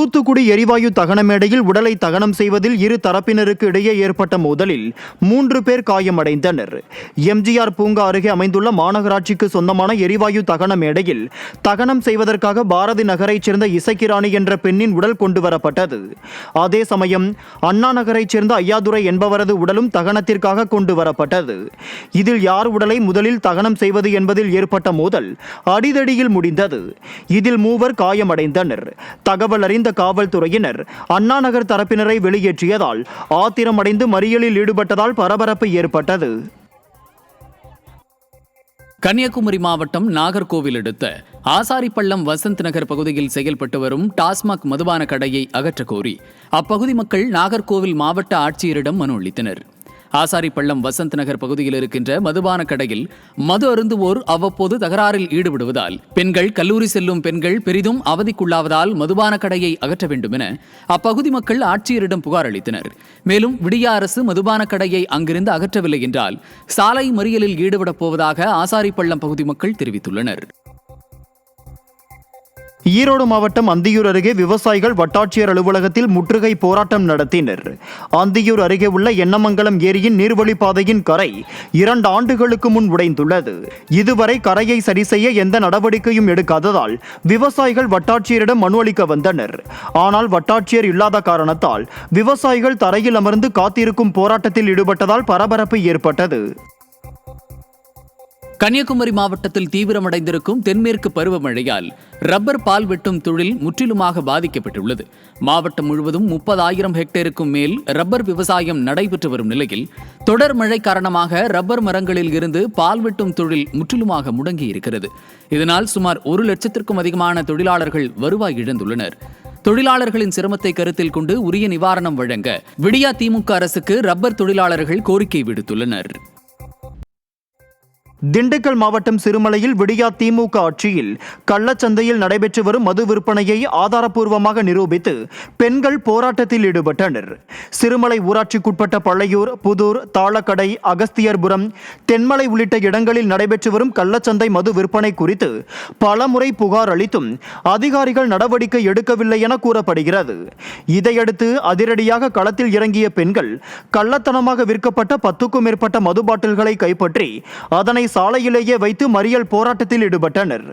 தூத்துக்குடி எரிவாயு தகன மேடையில் உடலை தகனம் செய்வதில் இரு தரப்பினருக்கு இடையே ஏற்பட்ட மோதலில் 3 பேர் காயமடைந்தனர். எம்ஜிஆர் பூங்கா அருகே அமைந்துள்ள மாநகராட்சிக்கு சொந்தமான எரிவாயு தகன மேடையில் தகனம் செய்வதற்காக பாரதி நகரைச் சேர்ந்த இசைக்கிராணி என்ற பெண்ணின் உடல் கொண்டுவரப்பட்டது. அதே சமயம் அண்ணா நகரைச் சேர்ந்த ஐயாதுரை என்பவரது உடலும் தகனத்திற்காக கொண்டுவரப்பட்டது. இதில் யார் உடலை முதலில் தகனம் செய்வது என்பதில் ஏற்பட்ட மோதல் அடிதடியில் முடிந்தது. இதில் 3 காயமடைந்தனர். தகவல் அறிந்த காவல்துறையினர் அண்ணா நகர் தரப்பினரை வெளியேற்றியதால் ஆத்திரமடைந்து மறியலில் ஈடுபட்டதால் பரபரப்பு ஏற்பட்டது. கன்னியாகுமரி மாவட்டம் நாகர்கோவில் அடுத்த ஆசாரிப்பள்ளம் வசந்த் நகர் பகுதியில் செயல்பட்டு வரும் டாஸ்மாக் மதுபான கடையை அகற்றக் கோரி அப்பகுதி மக்கள் நாகர்கோவில் மாவட்ட ஆட்சியரிடம் மனு அளித்தனர். ஆசாரிப்பள்ளம் வசந்த் நகர் பகுதியில் இருக்கின்ற மதுபான கடையில் மது அருந்துவோர் அவ்வப்போது தகராறில் ஈடுபடுவதால் பெண்கள், கல்லூரி செல்லும் பெண்கள் பெரிதும் அவதிக்குள்ளாவதால் மதுபான கடையை அகற்ற வேண்டும் என அப்பகுதி மக்கள் ஆட்சியரிடம் புகார் அளித்தனர். மேலும் விடிய அரசு மதுபான கடையை அங்கிருந்து அகற்றவில்லை என்றால் சாலை மறியலில் ஈடுபடப் போவதாக ஆசாரிப்பள்ளம் பகுதி மக்கள் தெரிவித்துள்ளனர். ஈரோடு மாவட்டம் அந்தியூர் அருகே விவசாயிகள் வட்டாட்சியர் அலுவலகத்தில் முற்றுகை போராட்டம் நடத்தினர். அந்தியூர் அருகே உள்ள எண்ணமங்கலம் ஏரியின் நீர்வழிப்பாதையின் கரை 2 ஆண்டுகளுக்கு முன் உடைந்துள்ளது. இதுவரை கரையை சரி செய்ய எந்த நடவடிக்கையும் எடுக்காததால் விவசாயிகள் வட்டாட்சியரிடம் மனு அளிக்க வந்தனர். ஆனால் வட்டாட்சியர் இல்லாத காரணத்தால் விவசாயிகள் தரையில் அமர்ந்து காத்திருக்கும் போராட்டத்தில் ஈடுபட்டதால் பரபரப்பு ஏற்பட்டது. கன்னியாகுமரி மாவட்டத்தில் தீவிரமடைந்திருக்கும் தென்மேற்கு பருவமழையால் ரப்பர் பால் வெட்டும் தொழில் முற்றிலுமாக பாதிக்கப்பட்டுள்ளது. மாவட்டம் முழுவதும் 30,000 ஹெக்டேருக்கும் மேல் ரப்பர் விவசாயம் நடைபெற்று வரும் நிலையில் தொடர் மழை காரணமாக ரப்பர் மரங்களில் இருந்து பால் வெட்டும் தொழில் முற்றிலுமாக முடங்கியிருக்கிறது. இதனால் சுமார் 1 லட்சத்திற்கும் அதிகமான தொழிலாளர்கள் வருவாய் இழந்துள்ளனர். தொழிலாளர்களின் சிரமத்தை கருத்தில் கொண்டு உரிய நிவாரணம் வழங்க விடியா திமுக அரசுக்கு ரப்பர் தொழிலாளர்கள் கோரிக்கை விடுத்துள்ளனர். திண்டுக்கல் மாவட்டம் சிறுமலையில் விடியா திமுக ஆட்சியில் கள்ளச்சந்தையில் நடைபெற்று வரும் மது விற்பனையை ஆதாரப்பூர்வமாக நிரூபித்து பெண்கள் போராட்டத்தில் ஈடுபட்டனர். சிறுமலை ஊராட்சிக்குட்பட்ட பழையூர், புதூர், தாளக்கடை, அகஸ்தியர்புரம், தென்மலை உள்ளிட்ட இடங்களில் நடைபெற்று வரும் கள்ளச்சந்தை மது விற்பனை குறித்து பலமுறை புகார் அளித்தும் அதிகாரிகள் நடவடிக்கை எடுக்கவில்லை என கூறப்படுகிறது. இதையடுத்து அதிரடியாக களத்தில் இறங்கிய பெண்கள் கள்ளத்தனமாக விற்கப்பட்ட 10க்கும் மேற்பட்ட மது பாட்டில்களை கைப்பற்றி அதனை சாலையிலேயே வைத்து மறியல் போராட்டத்தில் ஈடுபட்டனர்.